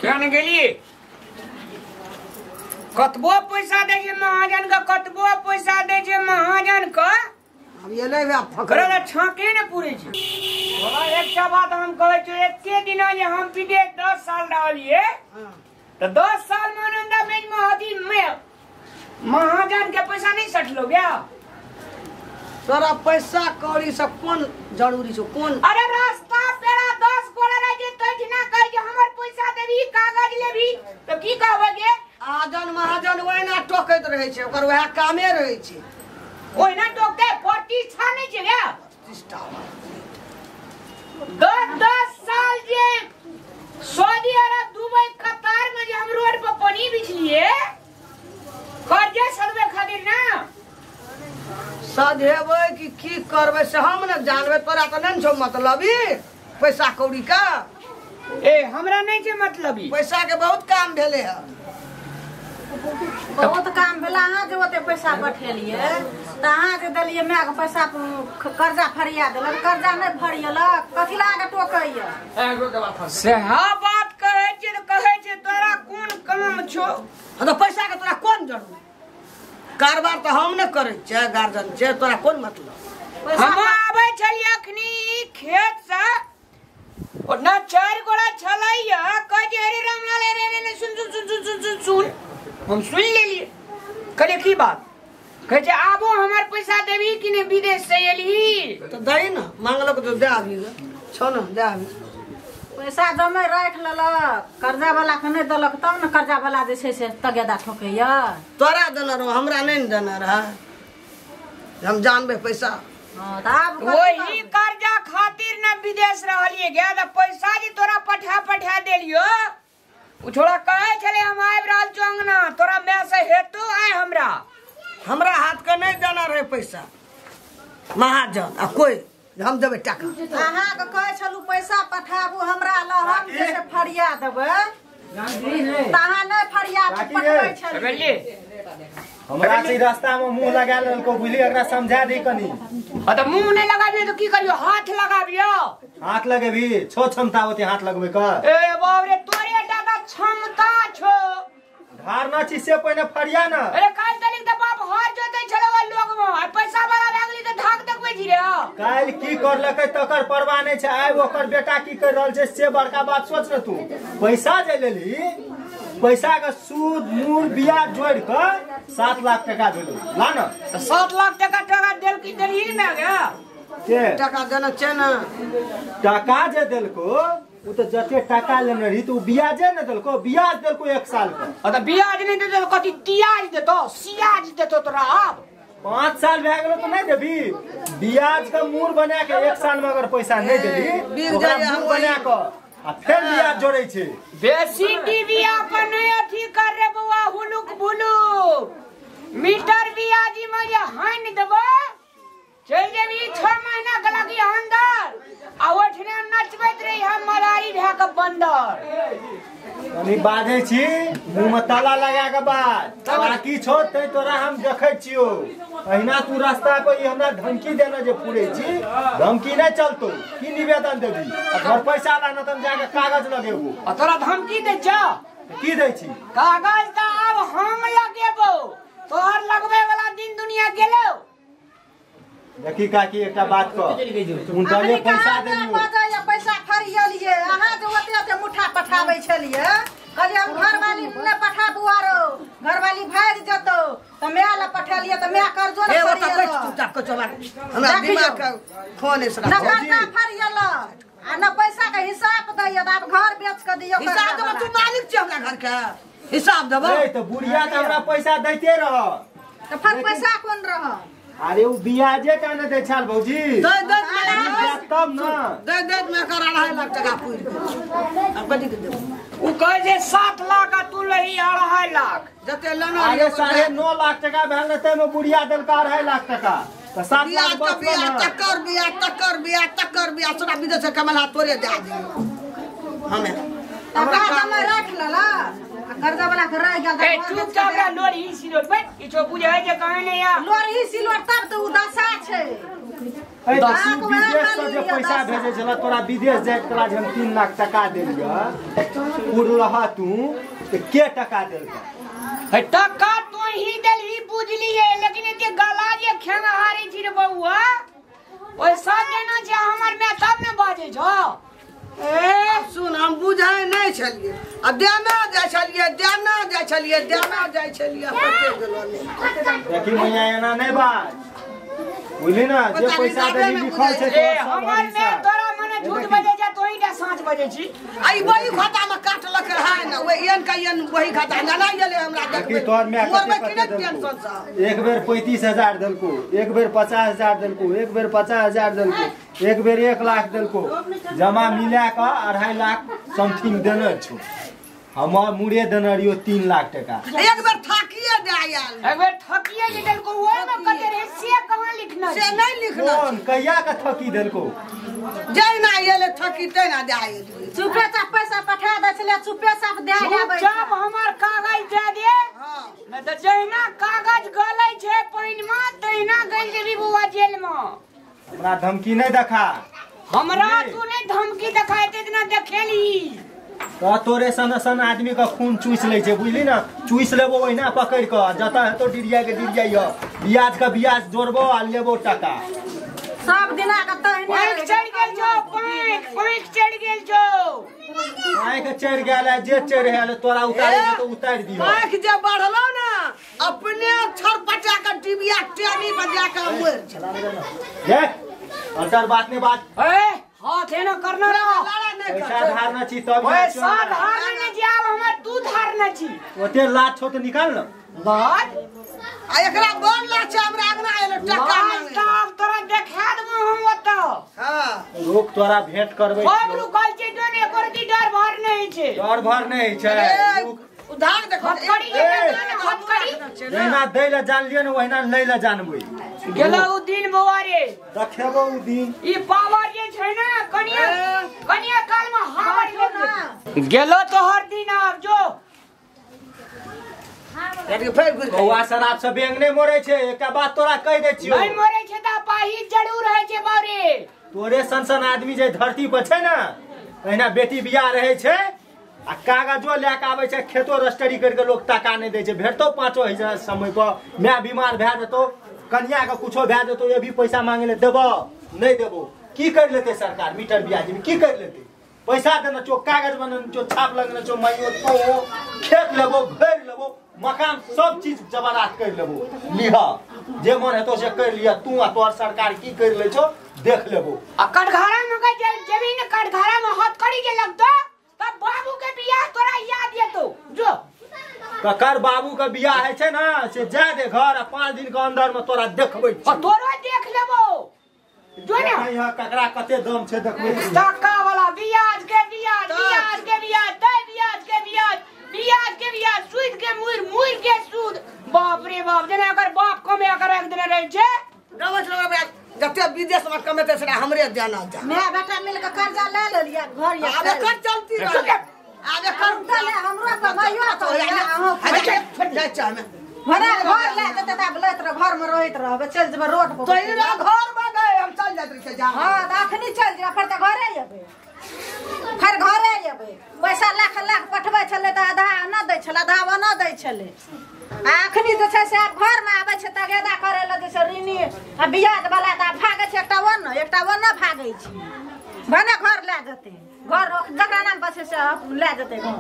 जाने के लिए कतबो पैसा दे जे महाजन का कतबो पैसा दे जे महाजन का अब ये ले आप फकरे ना छाके न पूरे छे बोला एकटा बात हम कहै छी एते दिन जे हम विदेश 10 साल रहलिए तो 10 साल में आनंदा बेच महादी में महाजन के पैसा नहीं सटलो गया तोरा पैसा कौड़ी से कौन जरूरी छो कौन अरे रास्ता पेरा 10 गोड़ा रह जे तजना कह जे हमर पैसा देबी कागज लेबी तो की कहबे आजन महाजन ओहिना टोकैत रहे छे ओकर वह कामे रहे छे ओहिना टोके प्रतिष्ठा नहीं छे गया 10 साल जे सऊदी अरब दुबई कतार में जे हम रोड पर पानी बिछलिए कर्जे सदबे खातिर ना सधेबै की करबै से हम न जानबै तोरा त नहीं छौ मतलबी पैसा कौड़ी का ए हमरा नहीं छे मतलबी पैसा के बहुत काम भेले है बहुत काम भेला अहाँ जे ओते पैसा पठेलिए त अहाँ जे देलिए माय के पैसा कर्जा फरिया देलक कर्जा नहीं फरियलक कथि ला के टोकैया से हा बात कहै छे तोरा कोन काम छो तो पैसा के तोरा कौन जरूरी कारबार तो हम न करे छे गार्जियन छे तोरा कौन मतलब हम आबै छलिए अखनी खेत से और ना 4 गोड़ा छलैया कह जे रे रामलाल रे सुन हम सुन लेलिए कहले की बात कहे जे आबो हमर पैसा देबी कि ने विदेश से एली तो दई न मांगलक तो दे आबी छो न दे आबी पैसा जमे राख लेलक कर्जा वाला के नहीं देलक तब न कर्जा वाला जे छै से तगेदा ठोकैया तोरा देना रहो हमरा नहीं देना रहा हम जानबे पैसा हां त आब वही कर्जा खातिर न विदेश रहलिए गया त पैसा जी तोरा पठा देलियो उ थोड़ा कहे चले हम आइब रहल छ अंगना तोरा मैं से हेतु आए हमरा हाथ का नहीं देना रहे पैसा महाजन आ कोई हम देबे टाका अहाँ के कहे छलु पैसा पठाबू हमरा ल हम जे से फरिया देबै तहाँ नहीं फरिया पठबै छलु हमरा से रास्ता में मुंह लगा लेलको बुझली एकरा समझा दे कनी त मुंह नहीं लगाबियो तो की करियो हाथ लगाबियो हाथ लगेबी छो क्षमता होते हाथ लगबे का ए बाप रे तोरे दादा क्षमता छो धार ना छी से पहिने फरिया ना अरे काल तलिक त बाप हार जोतै छलवा लोग में पैसा वाला भए गेली त ढाक देखबै छी रे काल की करलकै तकर परवाह नहीं छै आइ ओकर बेटा की कर रहल छै से बड़का बात सोच न तू पैसा जे लेली पैसा का सूद मूल ब्याज जोड़ के 7 लाख टका देलो ला न 7 लाख टका देल की देली ना गया के टाका देना छै न टका जे देलको उ त जते टका लेने रही तो ब्याजे न देलको ब्याज देलको 1 साल का त ब्याज नहीं देतो कथि तियाज देतो सियाज देतो तोरा अब 5 साल भए गेलो तो नहीं देबी ब्याज का मूर बना के 1 साल में अगर पैसा नहीं देबी ओकरा मूर बना के आ फिर ब्याज जोड़ै छै बेसी टीवी पर नहीं अथी कर रे बउआ हुलुक बुलुक मीटर ब्याजी में ये हानि देबो चल जेबी 6 महीना के लगी अंदर आ ओठने नचबैत रही हम मलारी भए के बंदर कनी बाजै छी मुंह में ताला लगा के बात बाकी छो तै तोरा हम देखै छियो अहिना तू रास्ता पर ई हमरा धमकी देना जे पुरै छी धमकी नहीं चलतो की निवेदन देबी घर पैसा ला न त जाके कागज लगेबू आ तोरा धमकी दे छ की दै छी कागज त अब हम लगेबो तोहर लगबे वाला दिन दुनिया गेलो देखी काकी एकटा बात कह उन तले पैसा देलियो पैसा फरियलिए अहाँ जे ओते मुठा पठाबै छलिए कहलिए हम घरवाली ने पठाबू आरो घरवाली भाग जतो त मैं ला पठेलिए त मैं कर्जो न फरियल चुपचाप को चला हमरा दिमाग का खोने से न कर्जा फरियल आ न पैसा के हिसाब दैय अब घर बेच के दियो हिसाब देबो तू मालिक छी हमरा घर के हिसाब देबो ए त बुढ़िया त हमरा पैसा दैते रह त फिर पैसा कोन रह अरे वो ब्याजे का न दे छाल भौजी दे तब न दे में कर 2.5 लाख टका पूरी अब कथि के देबो उ कहे जे 7 लाख आ तू लही 2.5 लाख जते लेना आगे 9.5 लाख टका भेल न तै में बुढ़िया देलका 2.5 लाख टका त 7 लाख बच तकर बिया सोना विदेश से कमला तोरे दे दियो हमें हमरा में रख लला कर्जा वाला के रह गेल ए चुपचाप रे लोरी सिलोट बैठ ई छो बुझे है जे कहे नहीं या लोरी सिलोट तब तो उदासा छै ए तू विदेश से जे पैसा भेजे छला तोरा विदेश जाए तोरा जे हम 3 लाख टका देलिया पुरलहा तू के टका देलका टका तो ही देली बुझलिए लेकिन एते गला जे खेंगारी छी रे बउआ पैसा देना छै हमर में तब ने बाजे छो ए सुन हम बुझै नहीं छलिए आ देना जाय छलिए कते गेलो नहीं देखी मैया एना नहीं बात बुझली ना जे पैसा देली लिखल छै ए हमर में तोरा मने झूठ बजे जा तोही के साँच बजे छी आई वही खाता में काटलक है ना ओए एन का एन वही खाता ना गेले हमरा देखी तोर में कते टेंशन सा एक बेर 35000 देलको एक बेर 50000 देलको एक बेर 50000 देलको एक बेर 1 लाख देलको जमा मिला के 2.5 लाख समथिंग देने छौ हमर मुड़े देने रियो 3 लाख टका एक बेर थाकिए दे आयल एक बेर ठकिए जे देलको ओए में कते रे से कहां लिखना से नहीं लिखना कौन कहिया के थकी देलको जय ना एले थकी तै ना दे आयल चुपे चाप पैसा पठा दै छले चुपे चाप दे आबै जब हमर कागज दे दे हां न त जहिना कागज गलै छै पाइन में तहिना गल जेबी बुआ जेल में हमरा धमकी नहीं देखा हमरा तू नहीं धमकी देखाइते इतना देखेली तो तोरे सन आदमी का खून चूस ले छे बुझली ना चूस लेबो ओहिना पकड़ के जता है तो डिरिया के डिरिया ब्याज का ब्याज जोड़बो आ लेबो टका सब दिना के पैक चढ़ गेल जो पैक चढ़ गेल जो पैक चढ़ गेल जे चढ़ गेल तोरा उतारे के तो उतार दियो पैक जे बढ़लो ना अपने छरपटा के डिबिया टेनी बजा के मर देख अंतर बात नहीं बात ए हाथ है ना करना रा पैसा धारना छी तब पैसा धारना ने जाब हमर तू धारना छी ओते लात छौ तो निकाल न बात आ एकरा बोल ला छै हमरा अंगना एले टका लास्ट अब तोरा देखा देबो हम ओत हां लोग तोरा भेंट करबै बाबरू कहै छै दोने एकर की डर भर नहीं छै डर भर नहीं छै उधार देखो हथकड़ी के हथकड़ी जहिना दै ले जान लियो न ओहिना लै ले जानबै गेलो उ दिन बौआरे देखबो उ दिन ई पावर जे छै ना कनिया काल में हावर गेलो गेलो तो हर दिन अब जो यानी फेर गुज कौआ शराब से बेंग नहीं मोरे छै एकटा बात तोरा कह दे छियो नहीं मरे छै त पाही जरूर रहै छै बावरे तोरे सन आदमी जे धरती पर छै ना एहिना बेटी बियाह रहै छै आ कागजो लेके आबै छै खेतो रजिस्ट्री करके लोग टका नहीं दै छै भेटतो 5000 समय पर मैं बीमार भए जेतो कन्या के कुछो भए जेतो ये भी पैसा मांगे ले देबो नहीं देबो की कर लेते सरकार मीटर ब्याज में की कर लेते पैसा देना चो कागज बनन चो छाप लगना चो माइयो तो खेत लेबो घर लेबो मकान सब चीज जबरात कर लेबो लिहा जे मन हेतो से कर लिया तू आ तोर सरकार की कर ले छो देख लेबो आ कटघरा में के जमीन कटघरा में हथकड़ी जे लगतो तब बाबू के बियाह तोरा याद येतो जो ककर बाबू का बियाह है छै ना से जा दे घर 5 दिन के अंदर में तोरा देखबै और तोरो देख लेबो जो ना यहाँ ककरा कते दम छै देखबै टका वाला ब्याज के ब्याज ब्याज के ब्याज दे ब्याज के ब्याज ब्याज के ब्याज सूद के मुर के सूद बाप रे बाप जेना अगर बाप कमे अगर एक दिन रह छै गवस लगा जते विदेश में कमेते से हमरे देना जा मैं बेटा मिल के कर्जा ले लेलिया घर या आबे कर चलती रह आबे कर ले हमरो कमाइयो तो जा चा में भरा घर ले जते ता बोलत रह घर में रहित रहबे चल जेबे रोड पर तो इरा घर में गए हम चल जात रहे जा हां अखनी चल जेबे फिर त घरे जेबे फिर घरे जेबे पैसा लाख लाख पठबै छले त आधा न दै छले आधा न दै छले अखनी जे छै से घर में आबै छै त गेदा करे ल जे छै ऋणी आ बियाज वाला त भागे छै एकटा वन भागे छै भने घर ले जेते घर जकरा नाम पर छै से ले जेते घर